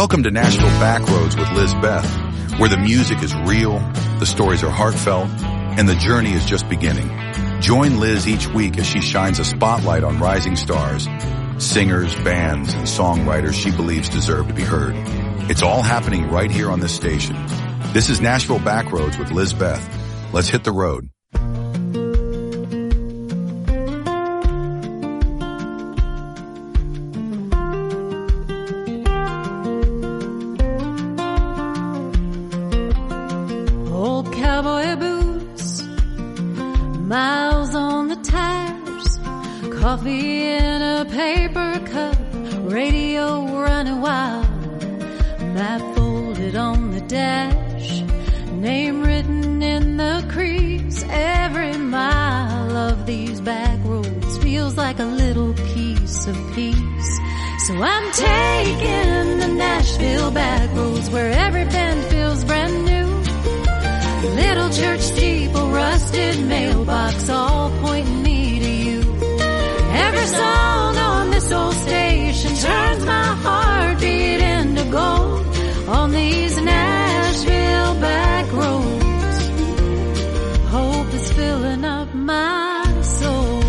Welcome to Nashville Backroads with Liz Beth, where the music is real, the stories are heartfelt, and the journey is just beginning. Join Liz each week as she shines a spotlight on rising stars, singers, bands, and songwriters she believes deserve to be heard. It's all happening right here on this station. This is Nashville Backroads with Liz Beth. Let's hit the road. Old cowboy boots, miles on the tires, coffee in a paper cup, radio running wild, map folded on the dash, name written in the crease. Every mile of these back roads feels like a little piece of peace. So I'm taking the Nashville back roads where every bend feels brand new. Little church steeple, rusted mailbox, all pointing me to you. Every song on this old station turns my heartbeat into gold on these Nashville back roads. Hope is filling up my soul.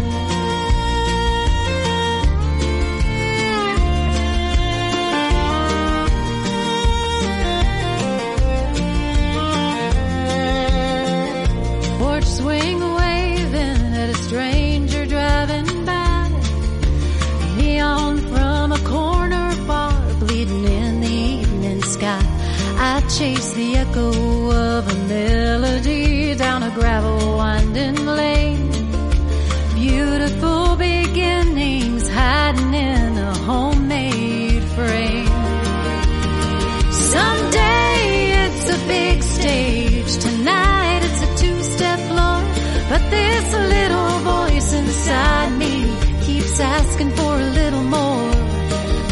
Porch swing waving at a stranger driving by. Neon from a corner bar bleeding in the evening sky. I chase the echo of a melody down a gravel winding lane. Beautiful beginnings hiding in a homemade frame. Someday it's a big stage, tonight it's a two-step floor. But this little voice inside me keeps asking for a little more.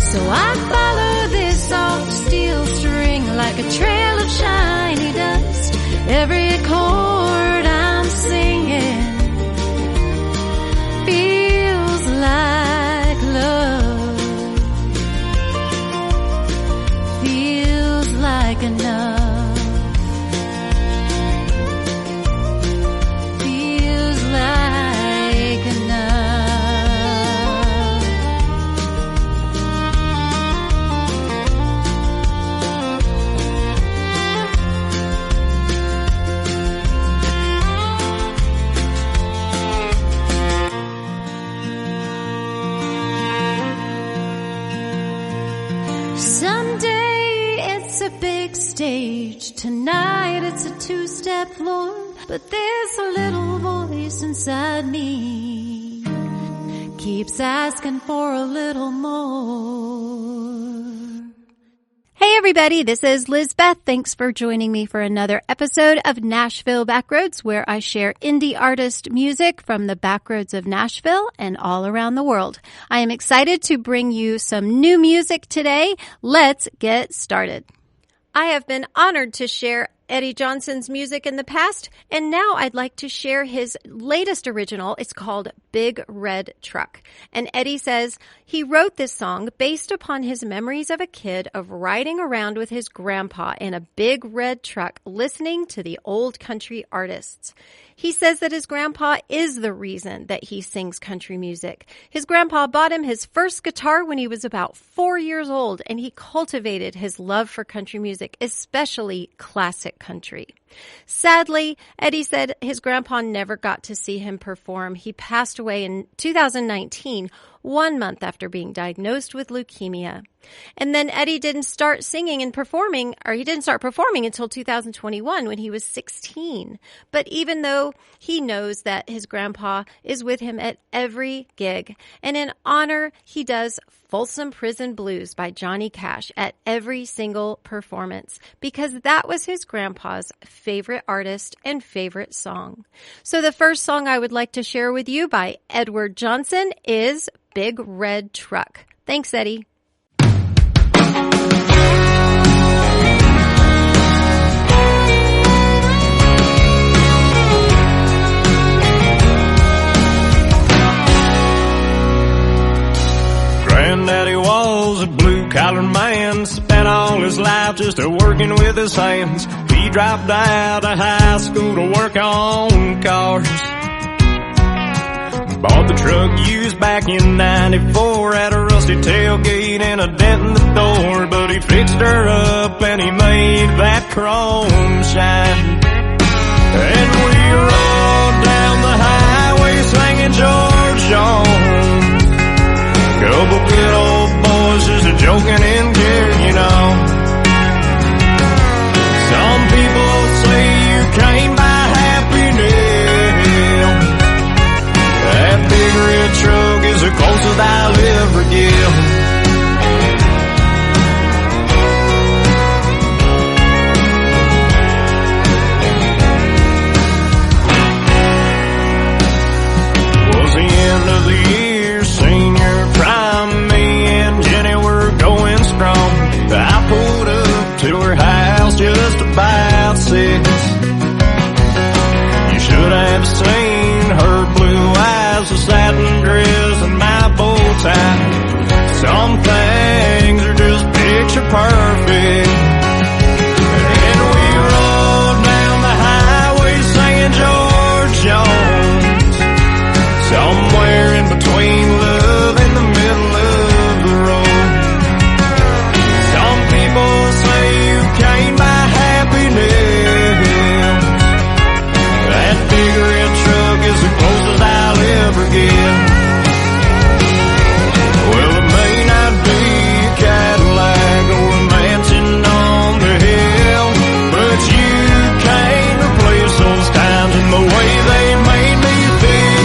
So I follow this soft steel string like a trail of shiny dust. Every chord I'm singing feels like love, feels like enough, feels like enough. Someday it's a big stage, tonight it's a two-step floor. But there's a little voice inside me keeps asking for a little more. Hey everybody, this is Liz Beth. Thanks for joining me for another episode of Nashville Backroads, where I share indie artist music from the backroads of Nashville and all around the world. I am excited to bring you some new music today. Let's get started. I have been honored to share Eddie Johnson's music in the past, and now I'd like to share his latest original. It's called Big Red Truck. And Eddie says he wrote this song based upon his memories of a kid of riding around with his grandpa in a big red truck listening to the old country artists. He says that his grandpa is the reason that he sings country music. His grandpa bought him his first guitar when he was about 4 years old, and he cultivated his love for country music, especially classic country. Sadly, Eddie said his grandpa never got to see him perform. He passed away in 2019, 1 month after being diagnosed with leukemia. And then Eddie didn't start singing and performing, or he didn't start performing until 2021 when he was 16. But even though he knows that his grandpa is with him at every gig, and in honor, he does Folsom Prison Blues by Johnny Cash at every single performance, because that was his grandpa's favorite artist and favorite song. So the first song I would like to share with you by Edward Johnson is Big Red Truck. Thanks, Eddie. Granddaddy was a blues blue-collar man spent all his life just working with his hands. He dropped out of high school to work on cars. Bought the truck used back in '94, had a rusty tailgate and a dent in the door. But he fixed her up and he made that chrome shine. And we rolled down the highway singing George Jones. Couple good old boys just joking and carrying on. Some people say you can't buy happiness. That big red truck is the closest I'll ever get. Was the end of the year, senior prime, me and Jenny were going strong. I pulled up to her house just about 6. You should have seen her blue eyes, the satin dress and my bow tie. Some things are just picture perfect. And we rolled down the highway singing George Jones. Somewhere in between love and the middle of the road. Some people say you can't buy happiness. That big red truck is the closest I'll ever get. Well, it may not be a Cadillac or a mansion on the hill, but you can't replace those times and the way they made me feel.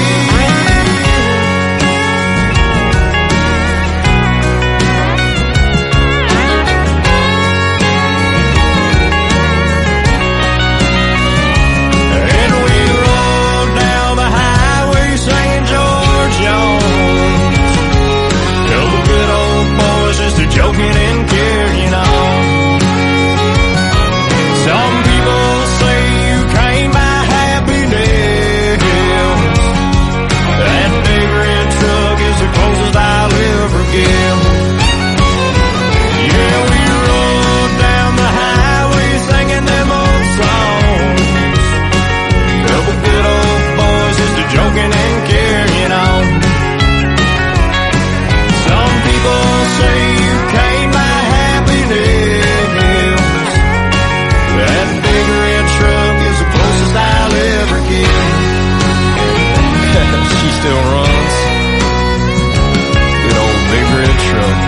And we rolled down the highway singing George Jones. Couple good old boys just joking and carrying on. Some people say you can't buy happiness. That big red truck is the closest I'll ever get. Yeah, we rolled down the highway singing them old songs. Couple good old boys just joking and carrying on. Some people say you can't buy happiness. That big red truck is the closest I'll ever get. She still runs. Good old big red truck.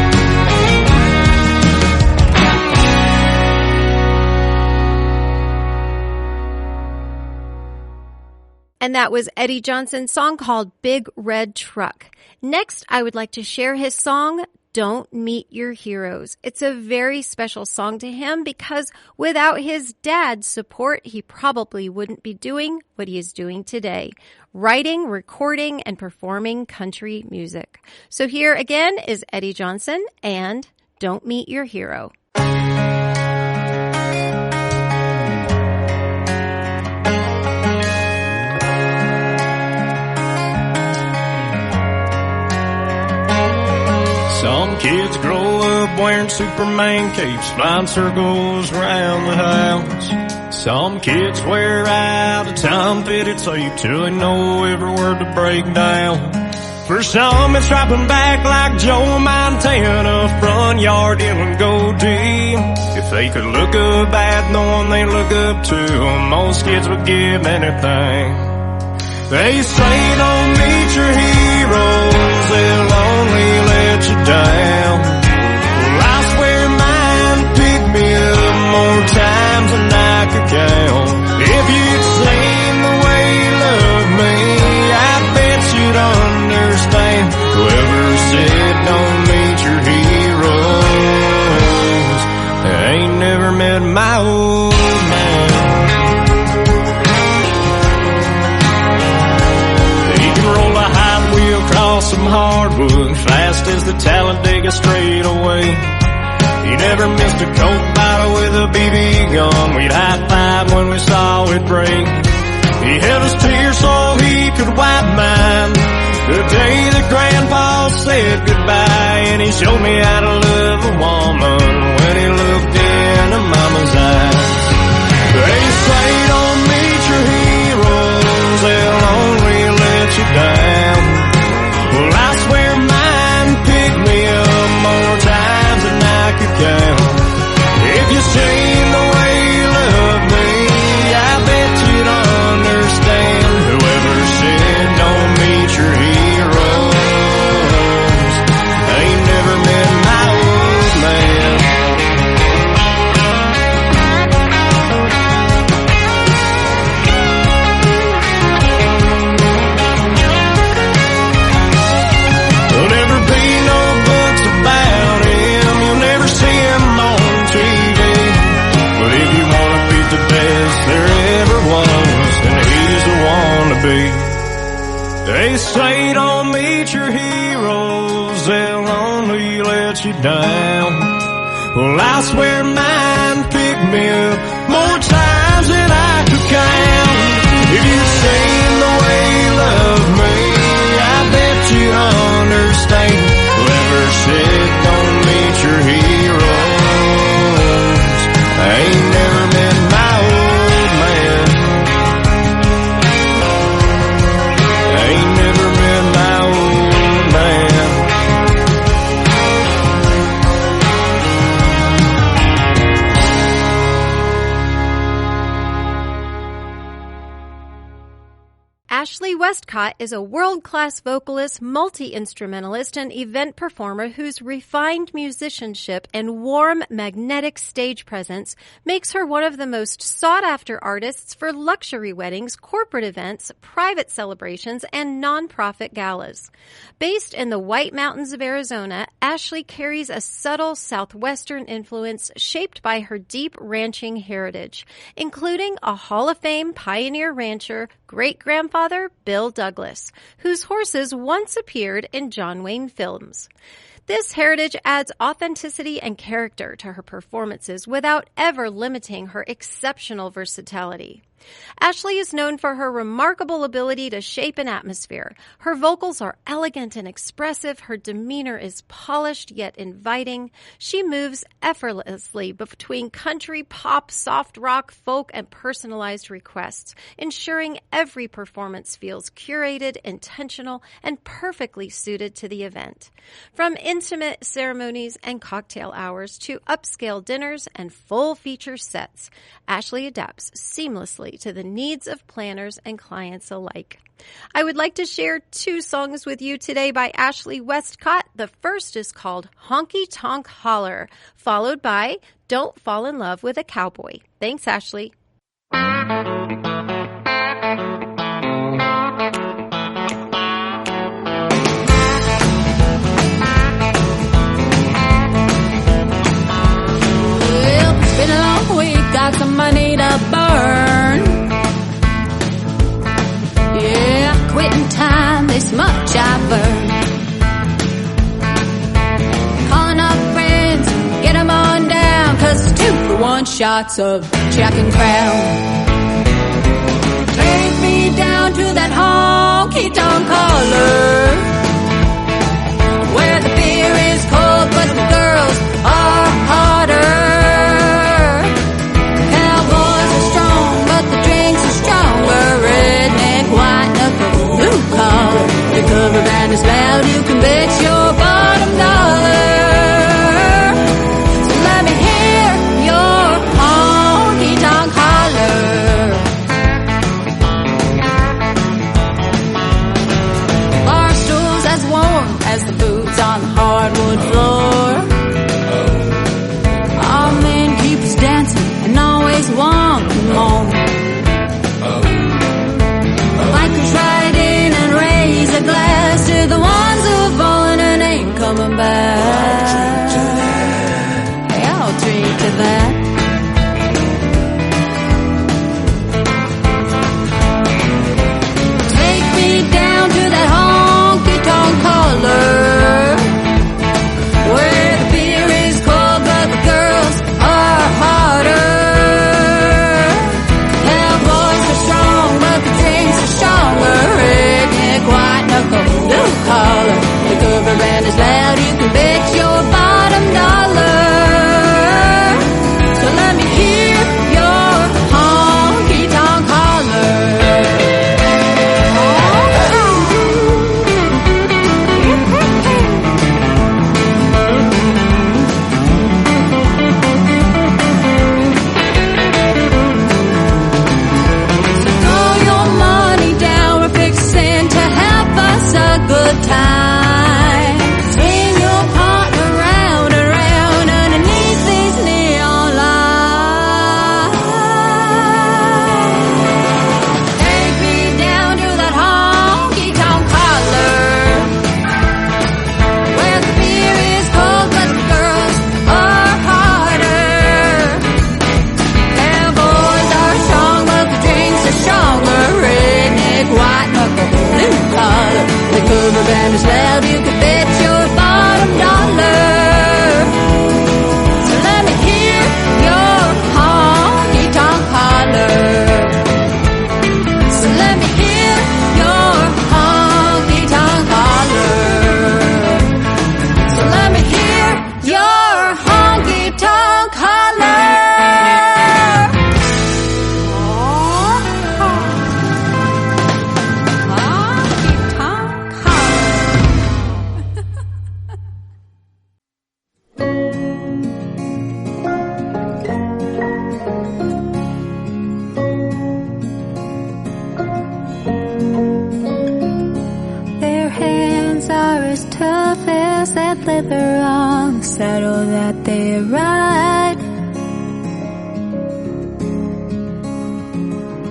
And that was Eddie Johnson's song called Big Red Truck. Next, I would like to share his song, Don't Meet Your Heroes. It's a very special song to him because without his dad's support, he probably wouldn't be doing what he is doing today, writing, recording, and performing country music. So here again is Eddie Johnson and Don't Meet Your Hero. Some kids grow up wearing Superman capes, flying circles around the house. Some kids wear out a time-fitted tape till they know every word to break down. For some, it's dropping back like Joe Montana, front yard and go deep. If they could look up at the one they look up to, most kids would give anything. They say don't meet your heroes, they'll only let you down. Well, I swear mine picked me up more times than I could count. If you'd seen the way you loved me, I bet you'd understand. Whoever said don't meet your heroes, I ain't never met my old man. Across some hardwood, fast as the Talladega straightaway. He never missed a Coke bottle with a BB gun. We'd high-five when we saw it break. He held his tears so he could wipe mine. The day that Grandpa all said goodbye, and he showed me how to love a woman when he looked into mama's eyes. They say don't meet your heroes, they'll only let you down. Well, I swear mine picked me up more times than I could count. If you seen the way you love me, I bet you'd understand. Whoever said don't meet your heroes ain't never met my old man. There'll never be no books about him, you'll never see him on TV. But if you want to be the best there ever was, then he's the one to be. They say don't meet your heroes, they'll only let you down. Well, I swear mine picked me up more times than I could count. If you'd seen the way you love me, I bet you'd understand. Whoever said don't meet your heroes ain't never met my old man. Ain't never met my old man. Ashley Westcott is a world-class vocalist, multi-instrumentalist, and event performer whose refined musicianship and warm, magnetic stage presence makes her one of the most sought-after artists for luxury weddings, corporate events, private celebrations, and nonprofit galas. Based in the White Mountains of Arizona, Ashley carries a subtle Southwestern influence shaped by her deep ranching heritage, including a Hall of Fame pioneer rancher, great-grandfather Bill Douglas, whose horses once appeared in John Wayne films. This heritage adds authenticity and character to her performances without ever limiting her exceptional versatility. Ashley is known for her remarkable ability to shape an atmosphere. Her vocals are elegant and expressive. Her demeanor is polished yet inviting. She moves effortlessly between country, pop, soft rock, folk, and personalized requests, ensuring every performance feels curated, intentional, and perfectly suited to the event. From intimate ceremonies and cocktail hours to upscale dinners and full feature sets, Ashley adapts seamlessly to the needs of planners and clients alike. I would like to share 2 songs with you today by Ashley Westcott. The first is called Honky Tonk Holler, followed by Don't Fall in Love with a Cowboy. Thanks, Ashley. Well, it's been a long week, got some money to burn. Yeah, quitting time, this much I've earned. Calling up friends, get them on down, 'cause 2-for-1 shots of Jack and Crown. Take me down to that honky tonk holler, where the beer is cold but the girls are hotter. Cowboys are strong but the drinks are stronger. Redneck, white knuckle, blue collar, your cover band is loud, you can bet your bottom dollar. So let me hear your honky tonk holler. Bar stools leather on the saddle that they ride.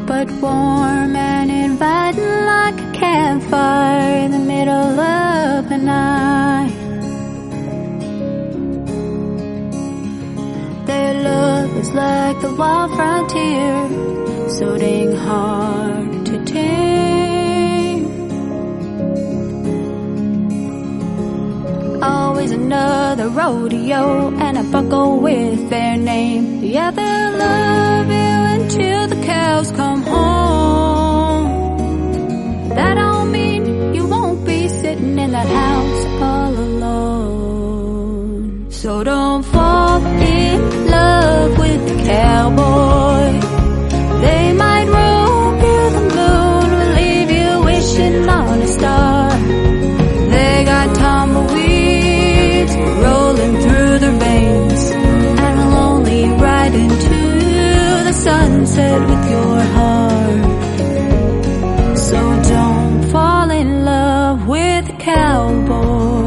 But warm and inviting like a campfire in the middle of the night. Their love is like the wild frontier, so dang hard to tame. Always another rodeo, and I buckle with their name. Yeah, they'll love you until the cows come home. That don't mean you won't be sitting in that house all alone. So don't fall in love with the cowboy. They might rope you the moon or leave you wishing on a star. They got tumbleweeds rolling through their veins, and will only ride into the sunset with your heart. So don't fall in love with a cowboy.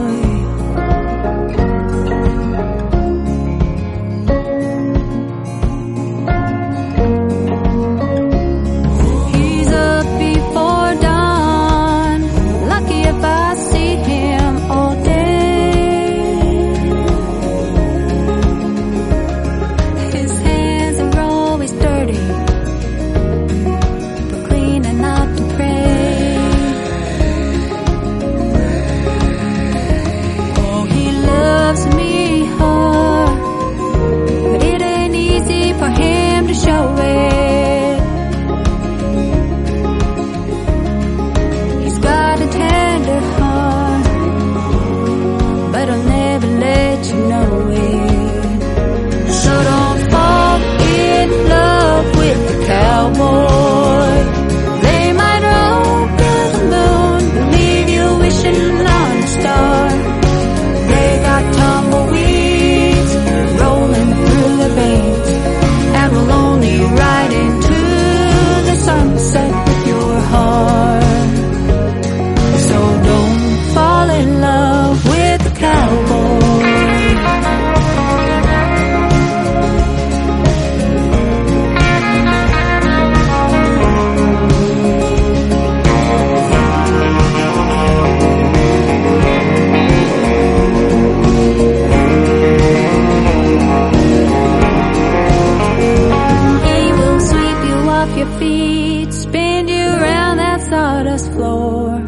He's up before dawn, lucky if I see him all day. His hands are always dirty, but clean enough to pray. Oh, he loves me hard, but it ain't easy for him to show it. He's got a tender heart, but I'll never let you know it. So don't fall in love with the cowboy. They might rope you the moon, but leave you wishing on a star. They got tumbleweeds rolling through their veins, and will only ride into the sunset with your heart. So don't fall in love with the cowboy. He will sweep you off your feet, spin you around that sawdust floor,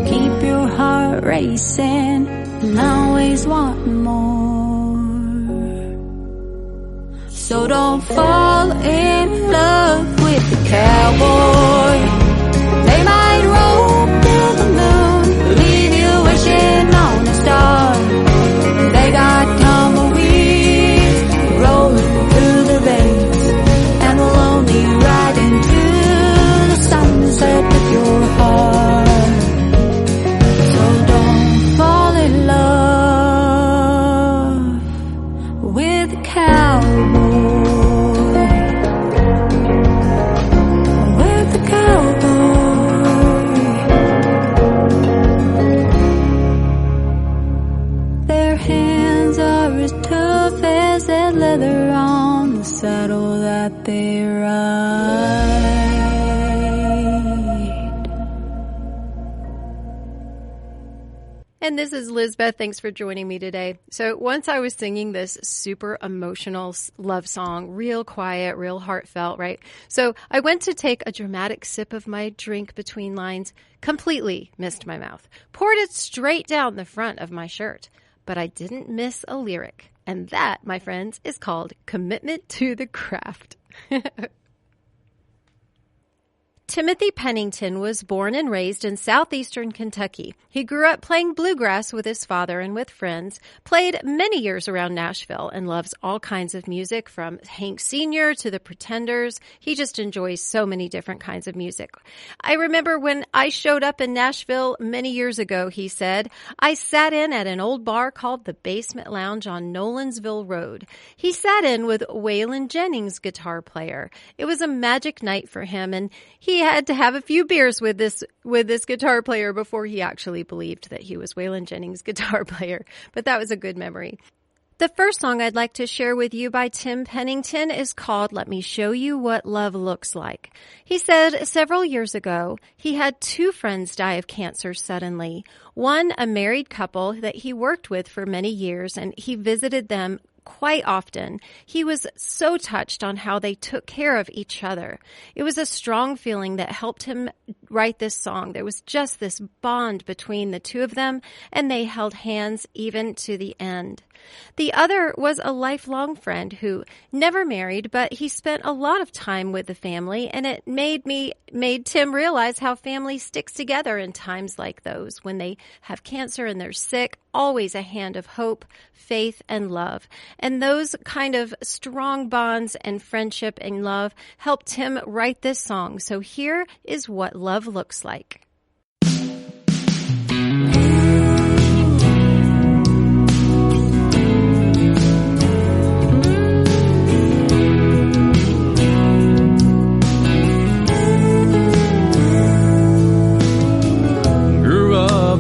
keep your heart racing and always wanting more. So don't fall in love with the cowboy. They might rope you the moon, leave you wishing on a star. They got tumbleweeds rolling through their veins, and will only ride into the sunset with your heart. So don't fall in love with a cowboy. With a cowboy. Their hands are as tough as that leather on the saddle that they ride. And this is Lizbeth. Thanks for joining me today. So once I was singing this super emotional love song, real quiet, real heartfelt, right? So I went to take a dramatic sip of my drink between lines, completely missed my mouth, poured it straight down the front of my shirt. But I didn't miss a lyric. And that, my friends, is called commitment to the craft. Timothy Pennington was born and raised in southeastern Kentucky. He grew up playing bluegrass with his father and with friends, played many years around Nashville, and loves all kinds of music from Hank Sr. to the Pretenders. He just enjoys so many different kinds of music. I remember when I showed up in Nashville many years ago, he said, I sat in at an old bar called the Basement Lounge on Nolensville Road. He sat in with Waylon Jennings, guitar player. It was a magic night for him, and he he had to have a few beers with this guitar player before he actually believed that he was Waylon Jennings' guitar player. But that was a good memory. The first song I'd like to share with you by Tim Pennington is called Let Me Show You What Love Looks Like. He said several years ago he had 2 friends die of cancer suddenly. One, a married couple that he worked with for many years, and he visited them quite often. He was so touched on how they took care of each other. It was a strong feeling that helped him write this song. There was just this bond between the 2 of them, and they held hands even to the end. The other was a lifelong friend who never married, but he spent a lot of time with the family, and it made Tim realize how family sticks together in times like those when they have cancer and they're sick. Always a hand of hope, faith, and love. And those kind of strong bonds and friendship and love helped Tim write this song. So here is what love looks like.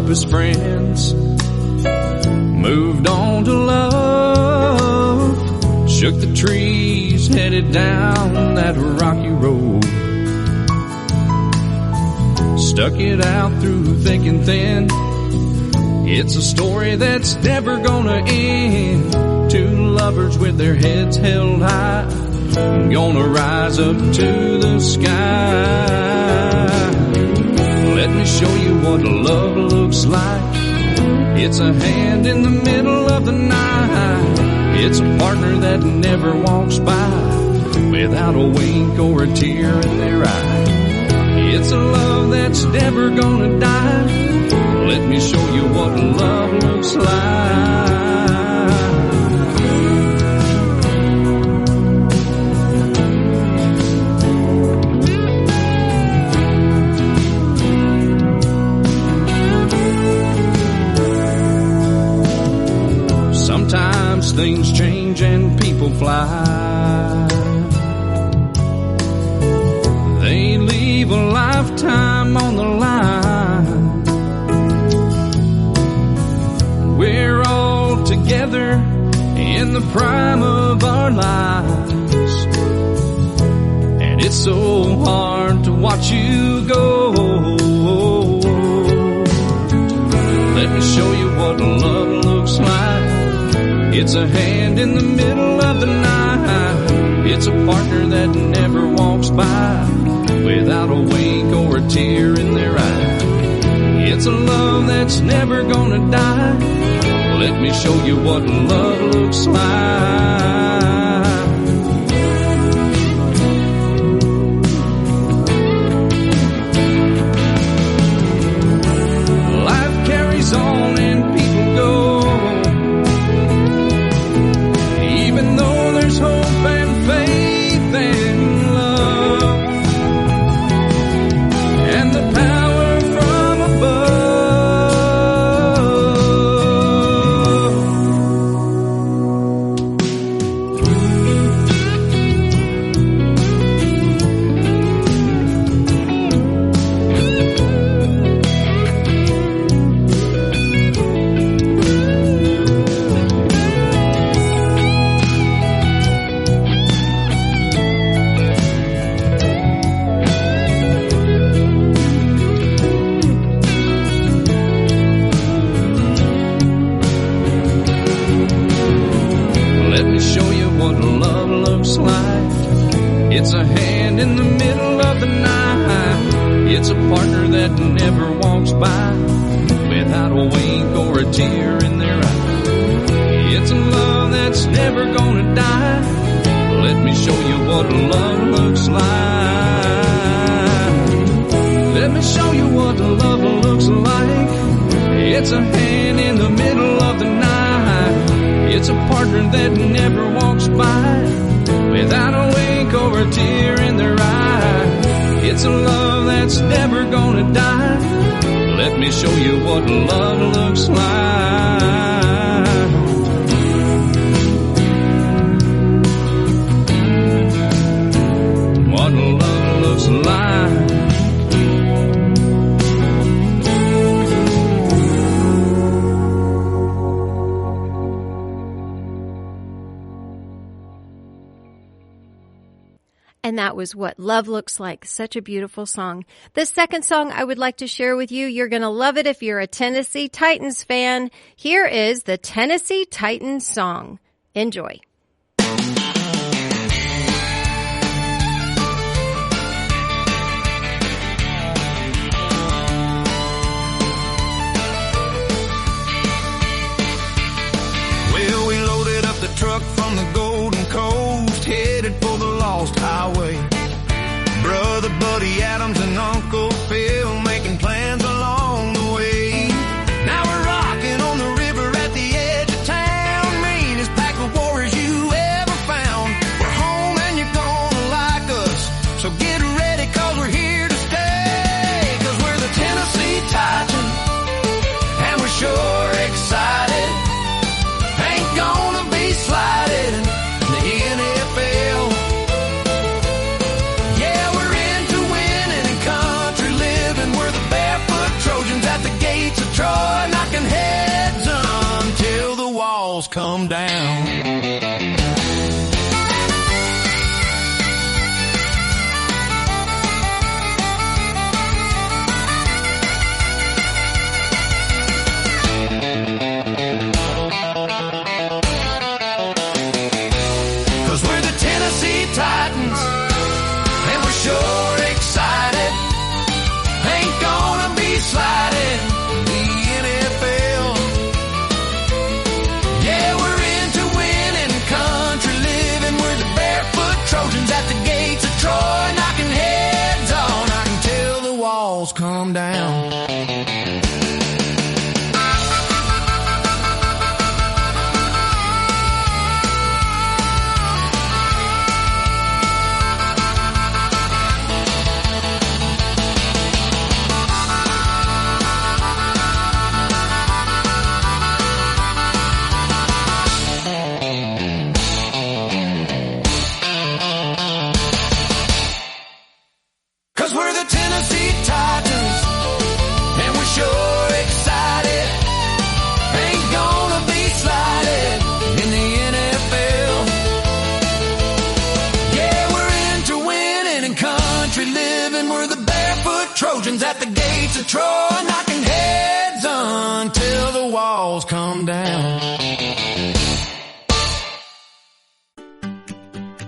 As friends, moved on to love, shook the trees, headed down that rocky road, stuck it out through thick and thin. It's a story that's never gonna end. 2 lovers with their heads held high, gonna rise up to the sky. Let me show you what love looks like. It's a hand in the middle of the night. It's a partner that never walks by without a wink or a tear in their eye. It's a love that's never gonna die. Let me show you what love looks like. Sometimes things change and people fly. They leave a lifetime on the line. We're all together in the prime of our lives, and it's so hard to watch you go. Let me show you what love looks like. It's a hand in the middle of the night. It's a partner that never walks by without a wink or a tear in their eye. It's a love that's never gonna die. Let me show you what love looks like. Life carries on and people go. Even though there's hope and faith and love and the power from It's a hand in the middle of the night. It's a partner that never walks by without a wink or a tear in their eye. It's a love that's never gonna die. Let me show you what love looks like. Let me show you what love looks like. It's a hand in the middle of the night. It's a partner that never walks by without a wink or a tear in their eye. It's a love that's never gonna die. Let me show you what love looks like. What love looks like. And that was What Love Looks Like. Such a beautiful song. The second song I would like to share with you, you're going to love it if you're a Tennessee Titans fan. Here is the Tennessee Titans song. Enjoy. Well, we loaded up the truck from the Golden Coast, headed for the Lost Highway. Brother Buddy Adams and Uncle Phil making plans along the way. Now we're rocking on the river at the edge of town. Meanest pack of warriors you ever found. We're home and you're gonna like us, so get ready 'cause we're here to stay. 'Cause we're the Tennessee Titans and we're sure excited. Ain't gonna be sliding in the NFL. Yeah, we're into winning and country living. We're the barefoot Trojans at the gates of Troy, knocking heads until the walls come down. 'Cause we're the Tennessee Titans and we're sure excited. Ain't gonna be sliding in the NFL. Yeah, we're into winning and country living. We're the barefoot Trojans at the gates of Troy, knocking heads on until the walls come down. Tennessee Titans, and we're sure excited. Ain't gonna be sliding in the NFL. Yeah, we're into winning and country living. We're the barefoot Trojans at the gates of Troy, knocking heads until the walls come down.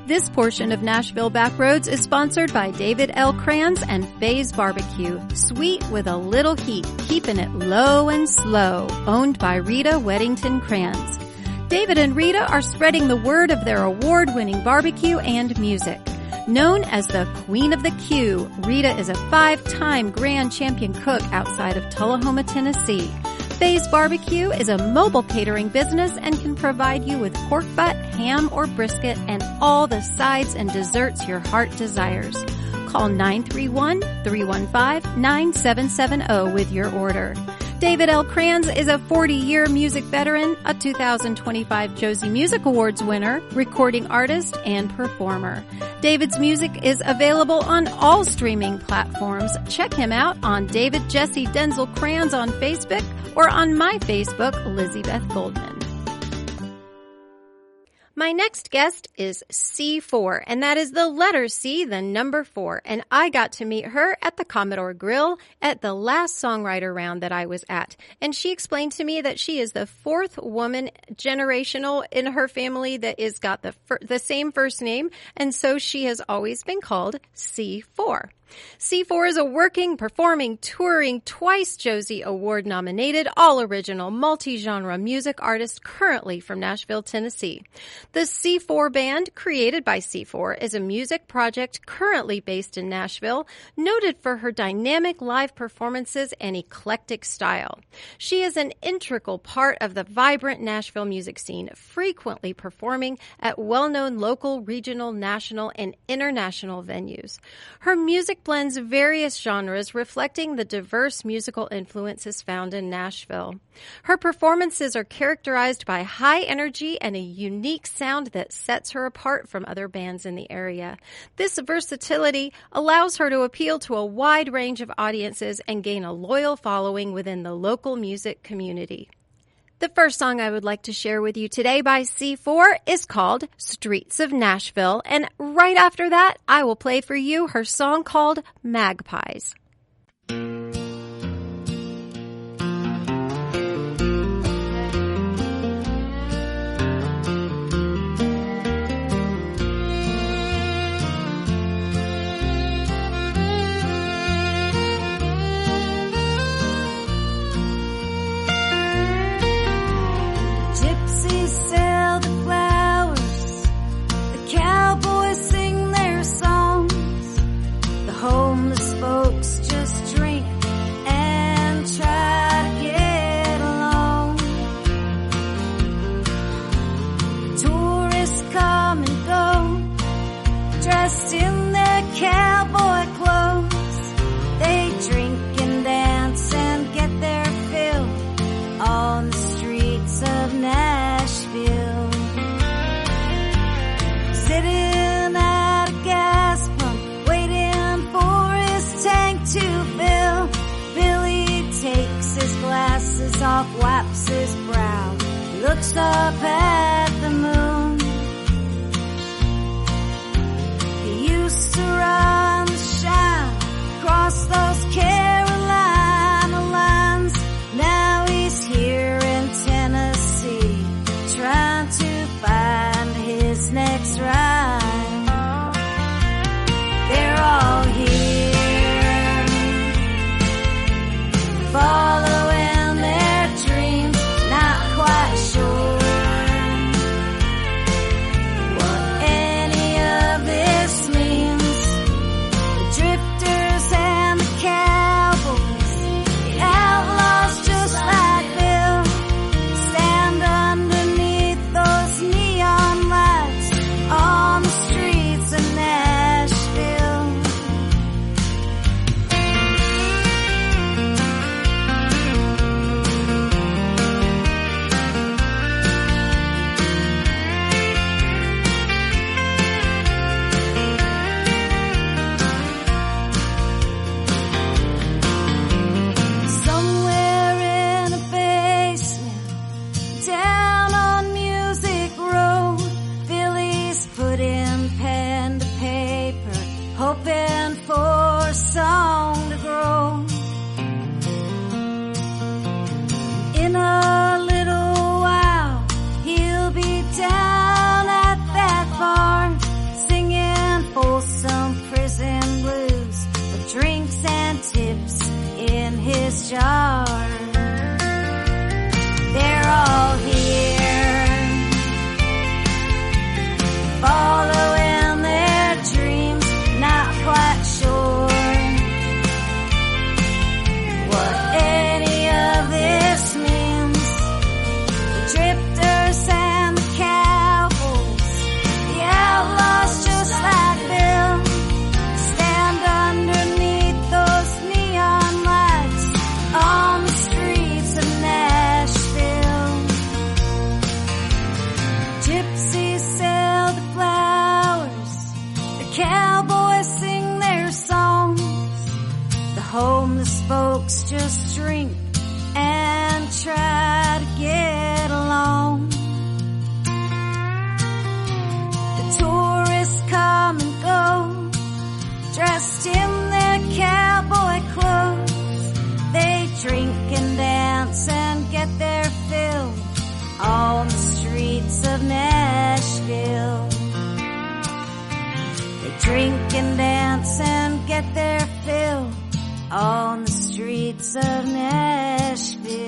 This portion of Nashville Backroads is sponsored by David L. Kranz and Faye's Barbecue. Sweet with a little heat, keeping it low and slow. Owned by Rita Weddington Kranz. David and Rita are spreading the word of their award-winning barbecue and music. Known as the Queen of the Q, Rita is a 5-time Grand Champion cook outside of Tullahoma, Tennessee. Faye's Barbecue is a mobile catering business and can provide you with pork butt, ham, or brisket, and all the sides and desserts your heart desires. Call 931-315-9770 with your order. David L. Kranz is a 40-year music veteran, a 2025 Josie Music Awards winner, recording artist, and performer. David's music is available on all streaming platforms. Check him out on David Jesse Denzel Kranz on Facebook or on my Facebook, Lizzie Beth Goldman. My next guest is C4, and that is the letter C, the number 4. And I got to meet her at the Commodore Grill at the last songwriter round that I was at. And she explained to me that she is the 4th woman generational in her family that is got the same first name. And so she has always been called C4. C4 is a working, performing, touring, twice Josie Award nominated, all-original, multi-genre music artist currently from Nashville, Tennessee. The C4 Band, created by C4, is a music project currently based in Nashville, noted for her dynamic live performances and eclectic style. She is an integral part of the vibrant Nashville music scene, frequently performing at well-known local, regional, national, and international venues. Her music blends various genres, reflecting the diverse musical influences found in Nashville. Her performances are characterized by high energy and a unique sound that sets her apart from other bands in the area. This versatility allows her to appeal to a wide range of audiences and gain a loyal following within the local music community. The first song I would like to share with you today by C4 is called Streets of Nashville, and right after that, I will play for you her song called Magpies. Sell the flowers, the cowboys sing their songs, the homeless folks just drink and try to get along. Tourists come and go, dressed in their cowboy clothes. They drink and dance and get their fill on the streets of Nashville. Sitting at a gas pump, waiting for his tank to fill. Billy takes his glasses off, wipes his brow, looks up at the moon. He used to run the shine across those Carolina lines. Now he's here in Tennessee, trying to find his next ride. They're all here, following their dreams, not quite sure what any of this means. The drifters and the cowboys, the outlaws just like Bill, stand underneath those neon lights on the streets of Nashville. Somewhere in a basement, down on Music Road, Billy's putting pen to paper, hoping for a song to grow. In a little while, he'll be down at that bar, singing Folsom Prison Blues, with drinks and tips in his jar. They're all here, following their dreams, not quite sure what any of this means. The drifters and the cowboys, the outlaws just like Bill, stand underneath those neon lights on the streets of Nashville. Gypsies sell the flowers, the cowboys sing their songs, the homeless folks just drink and try to get along. The tourists come and go, dressed in their cowboy clothes. They drink and dance and get their fill on the streets of Nashville. They drink and dance and get their fill on the streets of Nashville.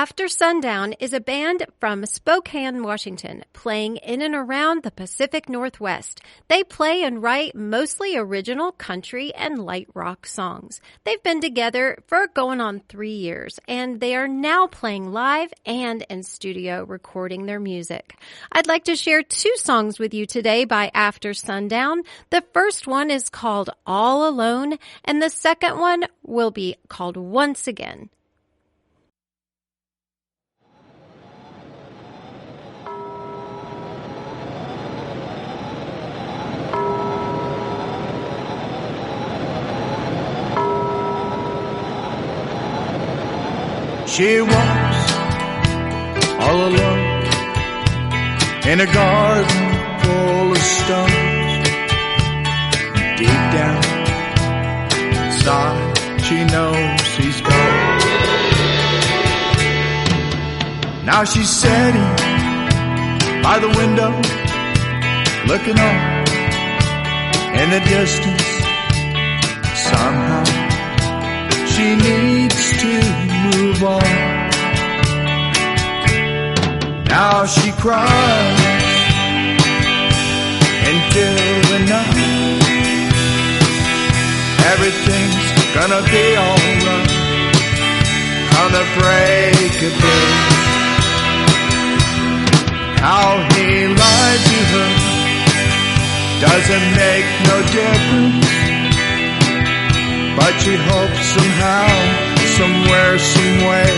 After Sundown is a band from Spokane, Washington, playing in and around the Pacific Northwest. They play and write mostly original country and light rock songs. They've been together for going on 3 years, and they are now playing live and in studio recording their music. I'd like to share 2 songs with you today by After Sundown. The first one is called All Alone, and the second one will be called Once Again. She walks all alone in a garden full of stones. Deep down inside, she knows he's gone. Now she's sitting by the window, looking on in the distance. Somehow she needs to move on. Now she cries into the night. Everything's gonna be alright on the break of day. How he lied to her doesn't make no difference, but she hopes somehow, somewhere, someway,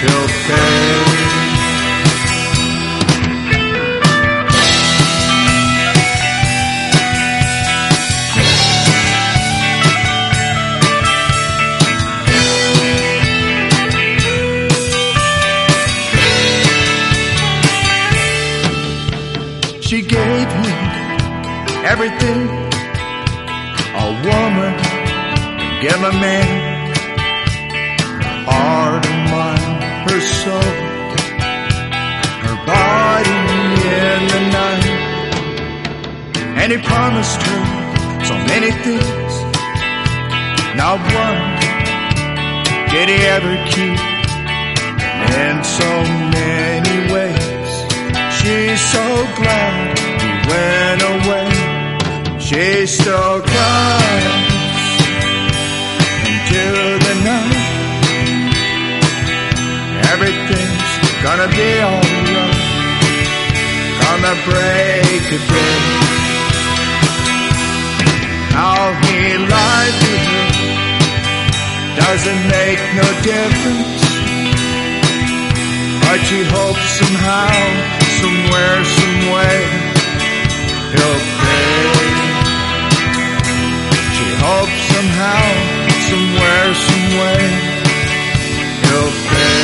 he'll pay. She gave him everything a woman give a man, her heart and mind, her soul, her body in the night. And he promised her so many things, not one did he ever keep. In so many ways, she's so glad he went away. She still cries into the night. Everything's gonna be alright on the break of day. How he lied to her doesn't make no difference, but she hopes somehow, somewhere, someway, he'll pay. She hopes somehow, somewhere, someway, he'll pay.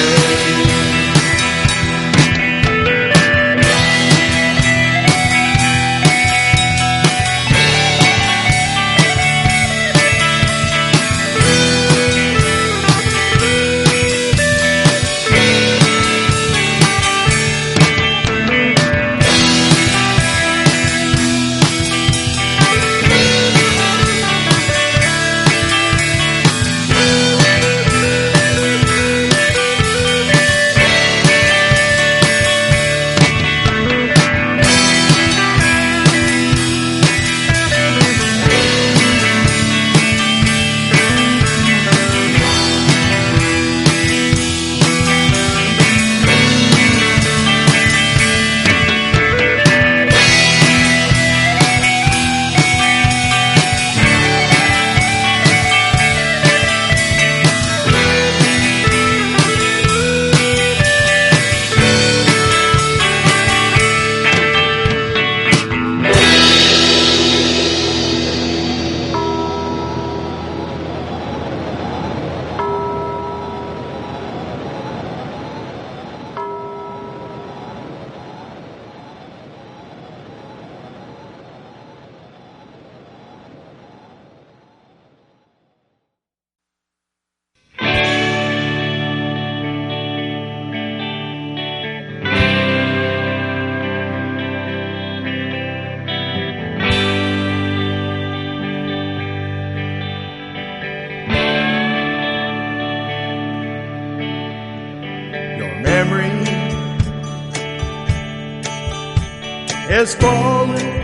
is falling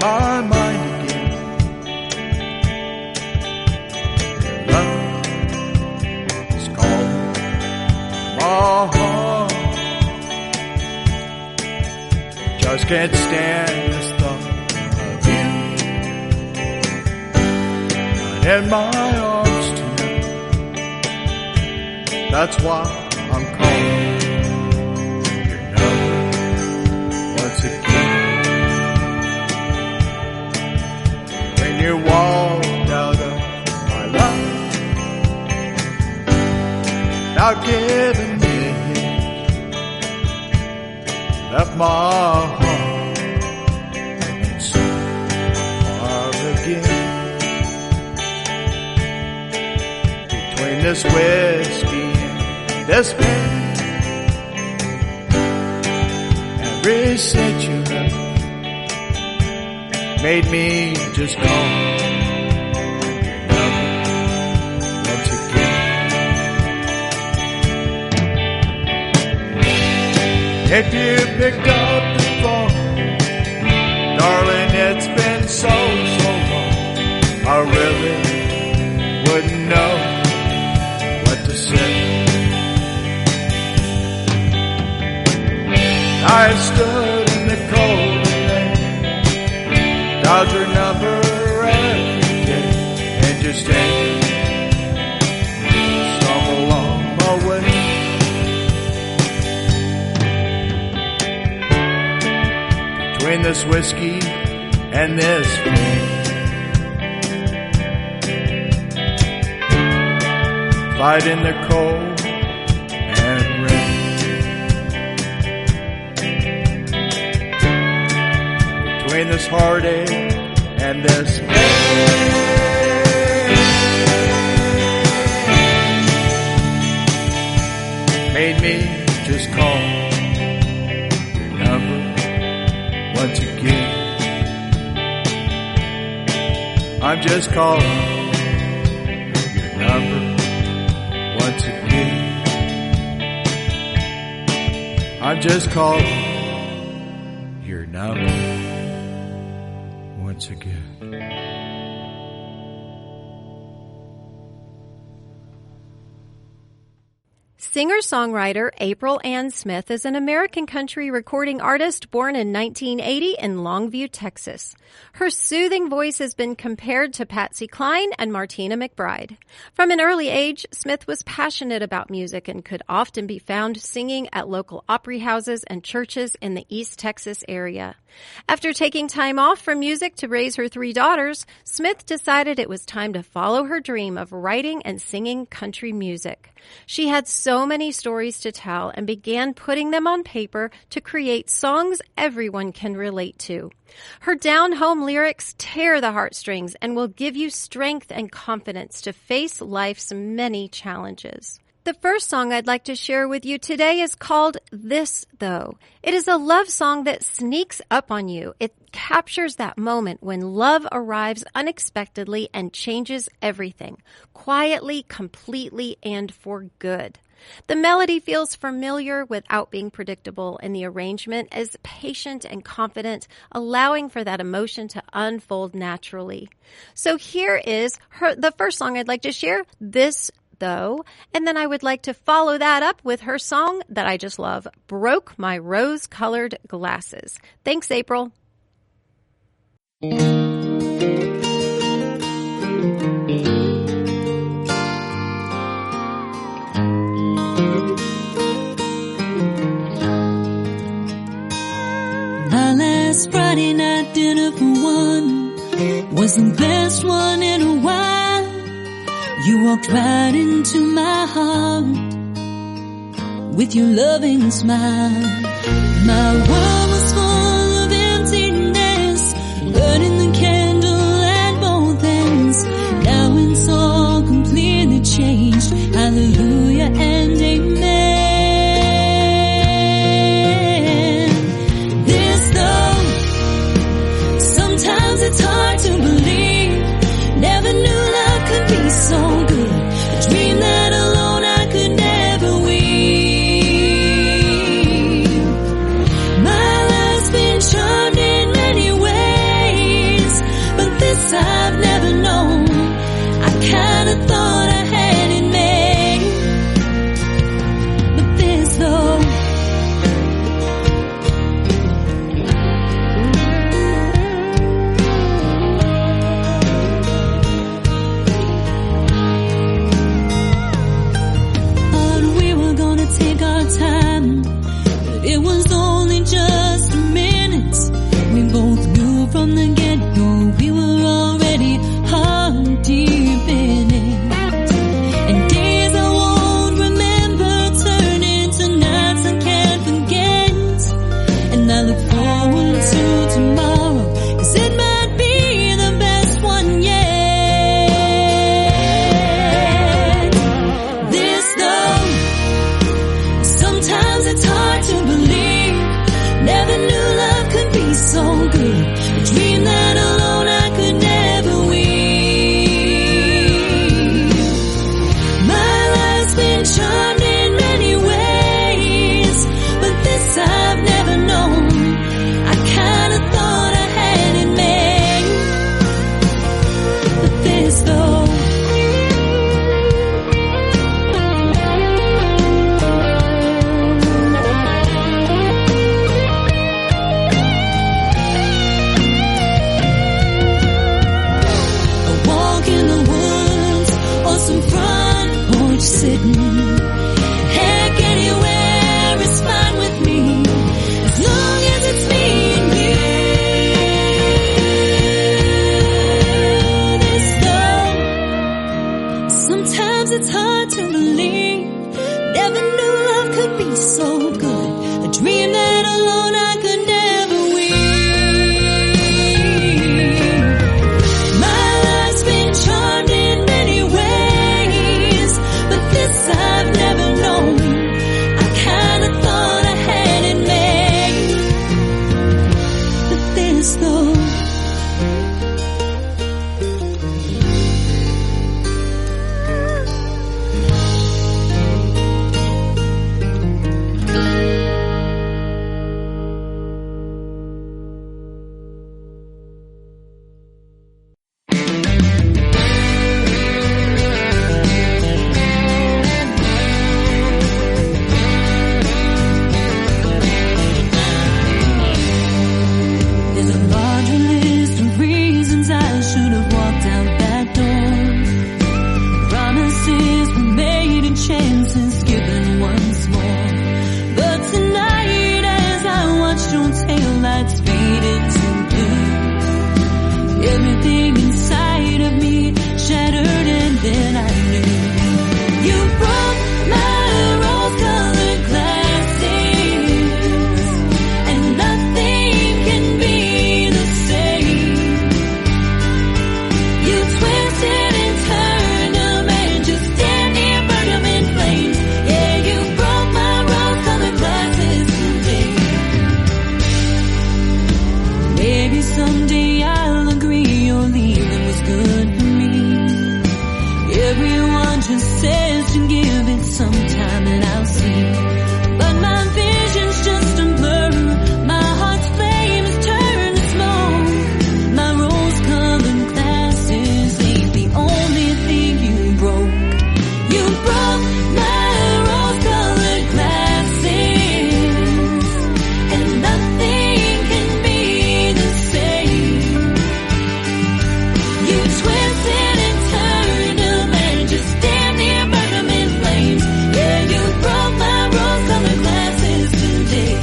on my mind again. Your love is calling my heart. Just can't stand this thought of you not in my arms tonight. That's why I'm calling your number once again. When you walked out of my life, without giving me a hint, left my heart and so far again. Between this whiskey and this pen, every cent you left made me just call your number once again. If you picked up the phone, darling, it's been so long, I really wouldn't know what to say. I stood in the cold rain, dialed your number every day, and just stumbled along my way. Between this whiskey and this pain, fighting the cold and rain. Between this heartache and this pain, made me just call your number once again. I'm just calling your number once again. I'm just calling your number once again. Singer-songwriter April Ann Smith is an American country recording artist born in 1980 in Longview, Texas. Her soothing voice has been compared to Patsy Cline and Martina McBride. From an early age, Smith was passionate about music and could often be found singing at local opry houses and churches in the East Texas area. After taking time off from music to raise her 3 daughters, Smith decided it was time to follow her dream of writing and singing country music. She had so many stories to tell and began putting them on paper to create songs everyone can relate to. Her down-home lyrics tear the heartstrings and will give you strength and confidence to face life's many challenges. The first song I'd like to share with you today is called This Though. It is a love song that sneaks up on you. It captures that moment when love arrives unexpectedly and changes everything, quietly, completely, and for good. The melody feels familiar without being predictable, and the arrangement is patient and confident, allowing for that emotion to unfold naturally. So here is the first song I'd like to share, This Though, and then I would like to follow that up with her song that I just love, Broke My Rose-Colored Glasses. Thanks, April. My last Friday night dinner for one was the best one in a while. You walked right into my heart with your loving smile. My world was full of emptiness, burning the candle at both ends. Now it's all completely changed. Hallelujah and amen. This though, sometimes it's hard to believe. Never knew love could be so good. A dream that alone I could never weave. it was only just a minute. We both knew from the get-go we were already heart deep in it. And days I won't remember turn into nights I can't forget. And I look forward to tomorrow, 'cause it might be the best one yet. This though, sometimes it's hard to believe. Never knew love could be so good. A dream that alone I could never weave. My life's been charmed in many ways, but this I've never known. I kinda thought I had it made, but this though, a walk in the woods or some front porch sitting. Heck, anywhere is fine with me, as long as it's me and you. This though, sometimes it's hard to believe. Never knew love could be so good. A dream that alone I could never weave. My life's been charmed in many ways, but this I've never known. I kinda thought I had it made, but this though, there's a laundry list of reasons I should have walked out that door. Promises were made and chances given once more. But tonight, as I watched your taillights faded to blue, everything inside of me shattered, and then I knew you broke my rose-colored glasses, and nothing can be the same. You twisted and turned them and just damn near burned them in flames. Yeah, you broke my rose-colored glasses today. Maybe someday I'll agree your leaving was good for me. Everyone just says to give it some time and I'll see. But my vision's just a blur. My heart's flame has turned to smoke. My rose-colored glasses ain't the only thing you broke. You broke my rose-colored glasses, and nothing can be the same. You twisted and turned them and just damn near burned them in flames. Yeah, you broke my rose-colored glasses today.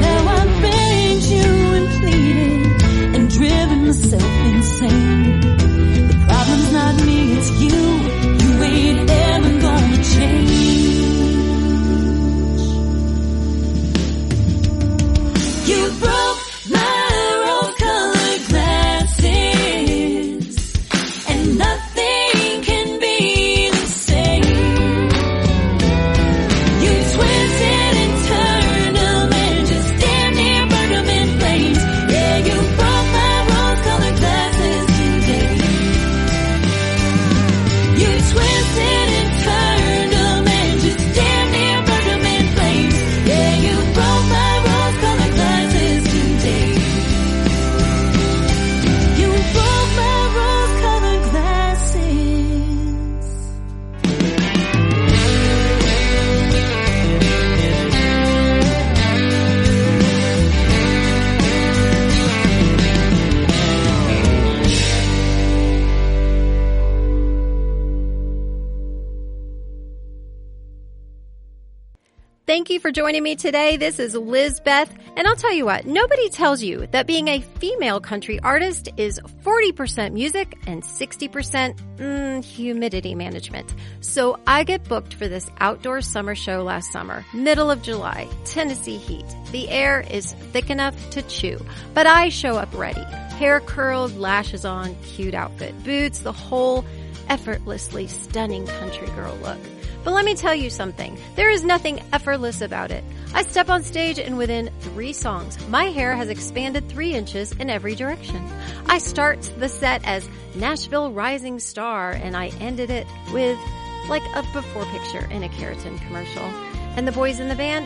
Now I've begged you and pleaded and driven myself insane. The problem's not me, it's you. You ain't ever gonna change. You broke my rose-colored glasses, and nothing can be the same. You twisted and turned them and just damn near burned them in flames. Yeah, you broke my rose-colored glasses today. You twisted and turned them and just damn near burned them in flames. Yeah, you broke my rose-colored glasses today. you for joining me today. This is Liz Beth, and I'll tell you what, nobody tells you that being a female country artist is 40% music and 60% humidity management. So I get booked for this outdoor summer show last summer, middle of July, Tennessee heat. The air is thick enough to chew, but I show up ready. Hair curled, lashes on, cute outfit, boots, the whole effortlessly stunning country girl look. But let me tell you something. There is nothing effortless about it. I step on stage and within 3 songs, my hair has expanded 3 inches in every direction. I start the set as Nashville Rising Star and I ended it with like a before picture in a keratin commercial. And the boys in the band,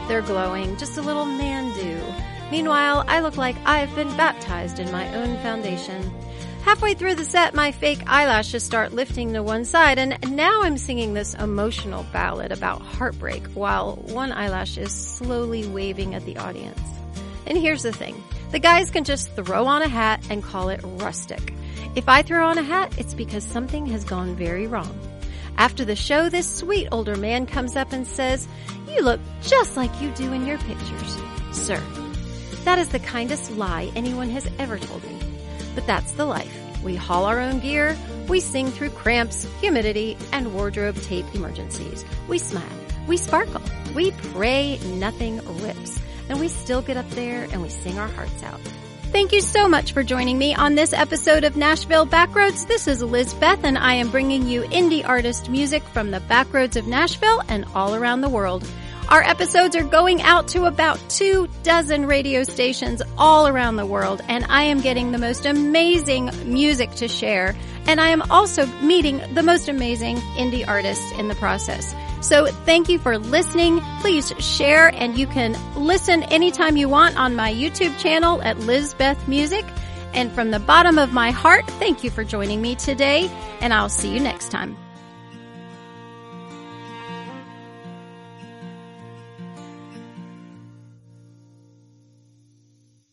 they're glowing, just a little man-do. Meanwhile, I look like I've been baptized in my own foundation. Halfway through the set, my fake eyelashes start lifting to one side, and now I'm singing this emotional ballad about heartbreak while one eyelash is slowly waving at the audience. And here's the thing. The guys can just throw on a hat and call it rustic. If I throw on a hat, it's because something has gone very wrong. After the show, this sweet older man comes up and says, "You look just like you do in your pictures." Sir, that is the kindest lie anyone has ever told me. But that's the life. We haul our own gear, we sing through cramps, humidity, and wardrobe tape emergencies. We smile, we sparkle, we pray nothing rips, and we still get up there and we sing our hearts out. Thank you so much for joining me on this episode of Nashville Backroads. This is Liz Beth, and I am bringing you indie artist music from the backroads of Nashville and all around the world. Our episodes are going out to about 24 radio stations all around the world, and I am getting the most amazing music to share, and I am also meeting the most amazing indie artists in the process. So thank you for listening. Please share, and you can listen anytime you want on my YouTube channel at Liz Beth Music. And from the bottom of my heart, thank you for joining me today, and I'll see you next time.